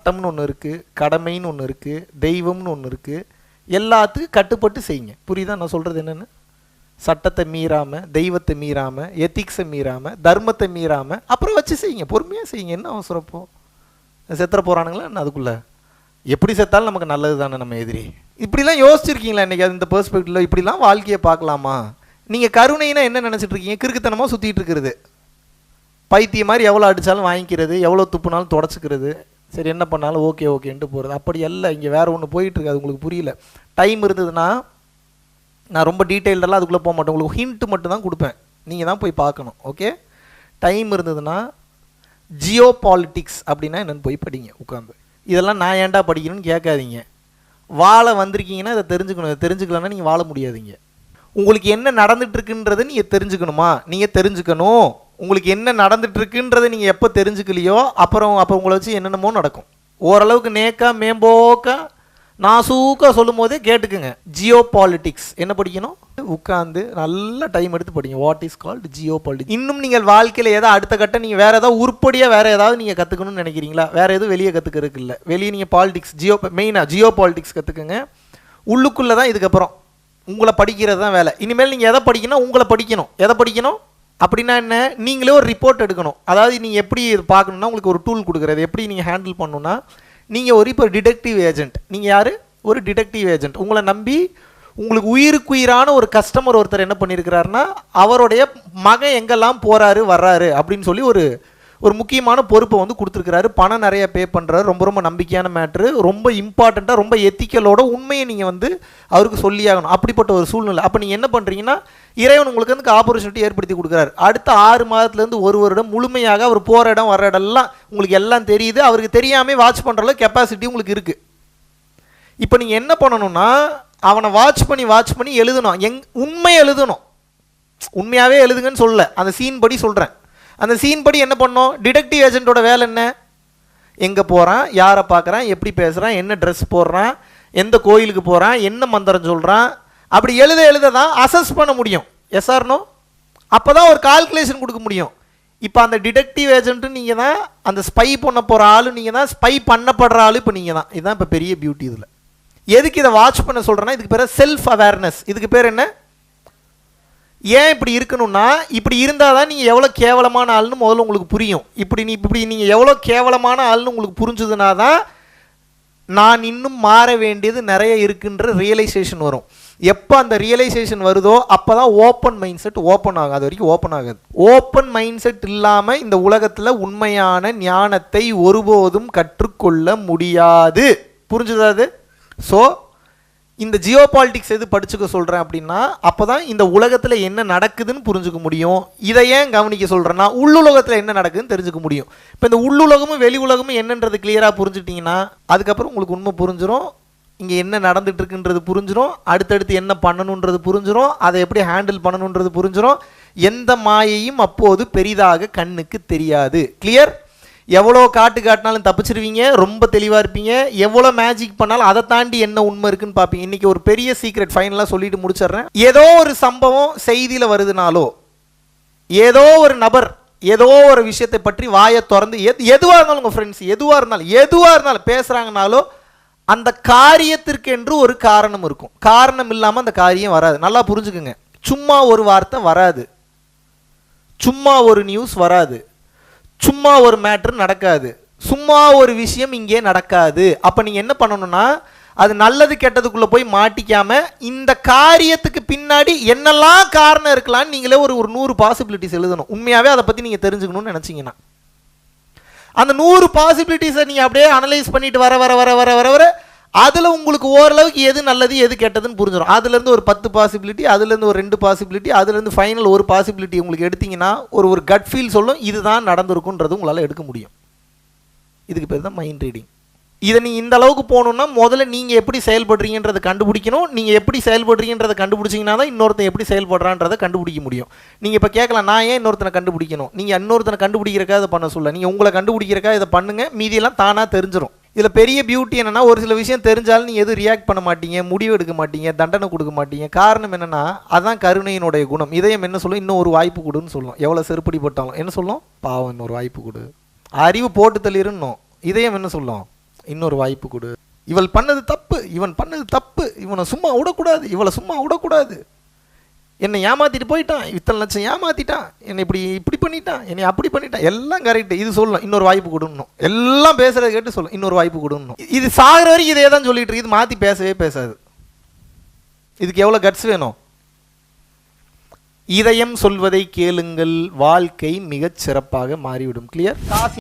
சட்டம்னு ஒன்று இருக்குது, கடமைன்னு ஒன்று இருக்குது, தெய்வம்னு ஒன்று இருக்குது. எல்லாத்துக்கும் கட்டுப்பட்டு செய்யுங்க. புரியுதா நான் சொல்கிறது என்னென்னு? சட்டத்தை மீறாமல், தெய்வத்தை மீறாமல், எத்திக்ஸை மீறாமல், தர்மத்தை மீறாமல் அப்புறம் வச்சு செய்யுங்க. பொறுமையாக செய்யுங்க. என்ன அவசரம்? இப்போ செத்துற போகிறானுங்களா என்ன அதுக்குள்ளே? எப்படி செத்தாலும் நமக்கு நல்லது தானே. நம்ம எதிரி இப்படிலாம் யோசிச்சிருக்கீங்களா இன்றைக்கி? அது இந்த பெர்ஸ்பெக்டிவில் இப்படிலாம் வாழ்க்கையை பார்க்கலாமா? நீங்கள் கருணைனா என்ன நினச்சிட்டு இருக்கீங்க? கிறுக்குத்தனமாக சுற்றிட்டு இருக்கிறது, பைத்திய மாதிரி எவ்வளோ அடித்தாலும் வாங்கிக்கிறது, எவ்வளோ துப்புனாலும் தொடச்சிக்கிறது, சரி என்ன பண்ணாலும் ஓகே ஓகேன்ட்டு போகிறது. அப்படி எல்லாம் இங்கே வேறு ஒன்று போயிட்டுருக்கு. அது உங்களுக்கு புரியல. டைம் இருந்ததுன்னா நான் ரொம்ப டீட்டெயில்டெல்லாம் அதுக்குள்ளே போக மாட்டேன். உங்களுக்கு ஹிண்ட்டு மட்டும் தான் கொடுப்பேன், நீங்கள் தான் போய் பார்க்கணும். ஓகே, டைம் இருந்ததுன்னா ஜியோ பாலிட்டிக்ஸ் அப்படின்னா என்னென்னு போய் படிங்க உட்காந்து. இதெல்லாம் நான் ஏன்டா படிக்கணும்னு கேட்காதீங்க. வாழ வந்திருக்கீங்கன்னா இதை தெரிஞ்சுக்கணும். இதை தெரிஞ்சுக்கலன்னா நீங்கள் வாழ முடியாதீங்க. உங்களுக்கு என்ன நடந்துகிட்ருக்குன்றதை நீங்கள் தெரிஞ்சுக்கணுமா? நீங்கள் தெரிஞ்சுக்கணும். உங்களுக்கு என்ன நடந்துகிட்ருக்குன்றதை நீங்கள் எப்போ தெரிஞ்சுக்கலையோ அப்புறம் உங்களை வச்சு என்னென்னமோ நடக்கும். ஓரளவுக்கு நேக்கா மேம்போக்கா நாசூக்கா சொல்லும் போதே கேட்டுக்குங்க. ஜியோ பாலிட்டிக்ஸ் என்ன படிக்கணும்? உட்காந்து நல்ல டைம் எடுத்து படிங்க. What is called Jio politics. இன்னும் நீங்கள் வாழ்க்கையில் ஏதாவது அடுத்த கட்ட நீங்கள் வேறு ஏதாவது உருப்படியாக வேறு ஏதாவது நீங்கள் கற்றுக்கணும்னு நினைக்கிறீங்களா? வேறு எதுவும் வெளியே கற்றுக்கிறதுக்கு இல்லை. வெளியே நீங்கள் பாலிட்டிக்ஸ் மெயினாக ஜியோ பாலிட்டிக்ஸ் கற்றுக்குங்க. உள்ளுக்குள்ளே தான் இதுக்கப்புறம் உங்களை படிக்கிறது தான் வேலை. இனிமேல் நீங்கள் எதை படிக்கணும்? உங்களை படிக்கணும். எதை படிக்கணும் அப்படின்னா என்ன? நீங்களே ஒரு ரிப்போர்ட் எடுக்கணும். அதாவது நீங்கள் எப்படி இது பார்க்கணுன்னா உங்களுக்கு ஒரு டூல் கொடுக்குறது எப்படி நீங்கள் ஹேண்டில் பண்ணணுன்னா, நீங்கள் இப்போ டிடெக்டிவ் ஏஜென்ட். நீங்கள் யார்? ஒரு டிடெக்டிவ் ஏஜென்ட். உங்களை நம்பி உங்களுக்கு உயிருக்குயிரான ஒரு கஸ்டமர் ஒருத்தர் என்ன பண்ணியிருக்கிறாருன்னா, அவருடைய மகன் எங்கெல்லாம் போகிறாரு வர்றாரு அப்படின்னு சொல்லி ஒரு முக்கியமான பொறுப்பை வந்து கொடுத்துருக்கிறாரு. பணம் நிறைய பே பண்ணுறாரு. ரொம்ப ரொம்ப நம்பிக்கையான மேட்ரு, ரொம்ப இம்பார்ட்டண்ட்டாக, ரொம்ப எத்திக்கலோட உண்மையை நீங்கள் வந்து அவருக்கு சொல்லியாகணும். அப்படிப்பட்ட ஒரு சூழ்நிலை. அப்போ நீங்கள் என்ன பண்ணுறீங்கன்னா, இறைவன் உங்களுக்கு வந்து ஆப்பர்ச்சுனிட்டி ஏற்படுத்தி கொடுக்குறாரு. அடுத்த 6 மாதத்துலேருந்து 1 வருடம் முழுமையாக அவர் போகிற இடம் வர்ற இடம்லாம் உங்களுக்கு எல்லாம் தெரியுது. அவருக்கு தெரியாமல் வாட்ச் பண்ணுற அளவுக்கு கெப்பாசிட்டி உங்களுக்கு இருக்குது. இப்போ நீங்கள் என்ன பண்ணணும்னா, அவனை வாட்ச் பண்ணி எழுதணும். உண்மை எழுதணும். உண்மையாகவே எழுதுங்கன்னு சொல்லலை, அந்த சீன் படி சொல்கிறேன். அந்த சீன் படி என்ன பண்ணோம்? டிடெக்டிவ் ஏஜென்ட்டோட வேலை என்ன? எங்கே போகிறான், யாரை பார்க்குறான், எப்படி பேசுகிறான், என்ன ட்ரெஸ் போடுறான், எந்த கோயிலுக்கு போகிறான், என்ன மந்திரம் சொல்கிறான், அப்படி எழுத தான் அசஸ் பண்ண முடியும். Yes or no? அப்போ தான் ஒரு கால்குலேஷன் கொடுக்க முடியும். இப்போ அந்த டிடெக்டிவ் ஏஜென்ட்டு நீங்கள் தான், அந்த ஸ்பை பண்ண போகிற ஆள் நீங்கள் தான், ஸ்பை பண்ணப்படுற ஆள் இப்போ நீங்கள் தான். இதுதான் இப்போ பெரிய பியூட்டி. இதில் எதுக்கு இதை வாட்ச் பண்ண சொல்கிறேன்னா, இதுக்கு பேர் செல்ஃப் அவேர்னஸ். இதுக்கு பேர் என்ன? ஏன் இப்படி இருக்கணும்னா, இப்படி இருந்தால் தான் நீங்கள் எவ்வளோ கேவலமான ஆள்னு முதல்ல உங்களுக்கு புரியும். இப்படி நீங்கள் எவ்வளோ கேவலமான ஆள்னு உங்களுக்கு புரிஞ்சுதுனா தான் நான் இன்னும் மாற வேண்டியது நிறைய இருக்குன்ற ரியலைசேஷன் வரும். எப்போ அந்த ரியலைசேஷன் வருதோ அப்போ தான் ஓப்பன் மைண்ட் செட் ஓப்பன் ஆகும். அது வரைக்கும் ஓப்பன் ஆகாது. ஓப்பன் மைண்ட் செட் இல்லாமல் இந்த உலகத்தில் உண்மையான ஞானத்தை ஒருபோதும் கற்றுக்கொள்ள முடியாது. புரிஞ்சுதா அது? ஸோ இந்த ஜியோ பாலிட்டிக்ஸ் எது படிச்சுக்க சொல்கிறேன் அப்படின்னா, அப்போ தான் இந்த உலகத்தில் என்ன நடக்குதுன்னு புரிஞ்சுக்க முடியும். இதை ஏன் கவனிக்க சொல்கிறேன்னா, உள்ளுலகத்தில் என்ன நடக்குதுன்னு தெரிஞ்சுக்க முடியும். இப்போ இந்த உள்ளுலகமும் வெளி உலகமும் என்னன்றது கிளியராக புரிஞ்சுட்டிங்கன்னா அதுக்கப்புறம் உங்களுக்கு உண்மை புரிஞ்சிடும். இங்கே என்ன நடந்துட்டு இருக்குன்றது புரிஞ்சிடும். அடுத்தடுத்து என்ன பண்ணணுன்றது புரிஞ்சிடும். அதை எப்படி ஹேண்டில் பண்ணணுன்றது புரிஞ்சிடும். எந்த மாயையும் அப்போது பெரிதாக கண்ணுக்கு தெரியாது. கிளியர்? எவ்வளோ காட்டினாலும் தப்பிச்சிருவீங்க. ரொம்ப தெளிவாக இருப்பீங்க. எவ்வளோ மேஜிக் பண்ணாலும் அதை தாண்டி என்ன உண்மை இருக்குன்னு பார்ப்பீங்க. இன்றைக்கி ஒரு பெரிய சீக்ரெட் ஃபைனலாக சொல்லிட்டு முடிச்சிடுறேன். ஏதோ ஒரு சம்பவம் செய்தியில் வருதுனாலோ, ஏதோ ஒரு நபர் ஏதோ ஒரு விஷயத்தை பற்றி வாயை திறந்து எதுவாக இருந்தாலும் உங்கள் ஃப்ரெண்ட்ஸ் எதுவாக இருந்தாலும் பேசுகிறாங்கனாலோ, அந்த காரியத்திற்கென்று ஒரு காரணம் இருக்கும். காரணம் இல்லாமல் அந்த காரியம் வராது. நல்லா புரிஞ்சுக்குங்க. சும்மா ஒரு வார்த்தை வராது, சும்மா ஒரு நியூஸ் வராது, சும்மா ஒரு மேட்ரு நடக்காது, சும்மா ஒரு விஷயம் இங்கே நடக்காது. அப்போ நீங்கள் என்ன பண்ணணும்னா, அது நல்லது கெட்டதுக்குள்ளே போய் மாட்டிக்காமல் இந்த காரியத்துக்கு பின்னாடி என்னெல்லாம் காரணம் இருக்கலாம்னு நீங்களே ஒரு 100 பாசிபிலிட்டிஸ் எழுதணும். உண்மையாகவே அதை பற்றி நீங்கள் தெரிஞ்சுக்கணும்னு நினச்சிங்கன்னா அந்த 100 பாசிபிலிட்டிஸை நீங்கள் அப்படியே அனலைஸ் பண்ணிட்டு வர வர வர வர வர வர அதில் உங்களுக்கு ஓரளவுக்கு எது நல்லது எது கெட்டதுன்னு புரிஞ்சிடும். அதுலேருந்து ஒரு 10 பாசிபிலிட்டி, அதுலேருந்து ஒரு 2 பாசிபிலிட்டி, அதுலேருந்து ஃபைனல் ஒரு பாசிபிலிட்டி உங்களுக்கு எடுத்திங்கன்னா ஒரு கட் ஃபீல் சொல்லும் இதுதான் நடந்திருக்குன்றது உங்களால் எடுக்க முடியும். இதுக்கு பேர் தான் மைண்ட் ரீடிங். இதை நீங்கள் இந்த அளவுக்கு போகணுன்னா முதல்ல நீங்கள் எப்படி செயல்படுறீங்கன்றதை கண்டுபிடிக்கணும். நீங்கள் எப்படி செயல்படுறீங்கன்றதை கண்டுபிடிச்சிங்கன்னா தான் இன்னொருத்தன் எப்படி செயல்படுறான்றதை கண்டுபிடிக்க முடியும். நீங்கள் இப்போ கேட்கலாம், நான் ஏன் இன்னொருத்தனை கண்டுபிடிக்கணும்? நீங்கள் இன்னொருத்தனை கண்டுபிடிக்கிறக்காக இதை பண்ண சொல்ல, நீங்கள் உங்களை கண்டுபிடிக்கிறக்காக இதை பண்ணுங்கள். மீதியெல்லாம் தானாக தெரிஞ்சிடும். இதில் பெரிய பியூட்டி என்னென்னா, ஒரு சில விஷயம் தெரிஞ்சாலும் நீங்கள் எதுவும் ரியாக்ட் பண்ண மாட்டீங்க, முடிவு எடுக்க மாட்டீங்க, தண்டனை கொடுக்க மாட்டீங்க. காரணம் என்னென்னா, அதுதான் கருணையினுடைய குணம். இதயம் என்ன சொல்லும்? இன்னும் ஒரு வாய்ப்பு கொடுன்னு சொல்லும். எவ்வளோ செருப்படி போட்டாலும் என்ன சொல்லும்? பாவம் இன்னொரு வாய்ப்பு கொடு. அறிவு போட்டு தள்ளிருன்னும். இதயம் என்ன சொல்லும்? இன்னொரு வாய்ப்பு கொடு. இவள் பண்ணது தப்பு, இவன் பண்ணது தப்பு, இவனை சும்மா விடக்கூடாது, இவளை சும்மா விடக்கூடாது. என்னை ஏமாற்றிட்டு போயிட்டான், இத்தனை லட்சம் ஏமாற்றிட்டான், என்னை இப்படி பண்ணிட்டான், என்னை அப்படி பண்ணிட்டான், எல்லாம் கரெக்டு. இது சொல்லணும், இன்னொரு வாய்ப்பு கொடுக்கணும். எல்லாம் பேசுகிறத கேட்டு சொல்லணும், இன்னொரு வாய்ப்பு கொடுக்கணும். இது சாகிற வரைக்கும் இதே தான் சொல்லிட்டு இருக்கு. இது மாற்றி பேசவே பேசாது. இதுக்கு எவ்வளோ கட்ஸ் வேணும்? இதயம் சொல்வதை கேளுங்கள், வாழ்க்கை மிகச் சிறப்பாக மாறிவிடும். கிளியர்? காசு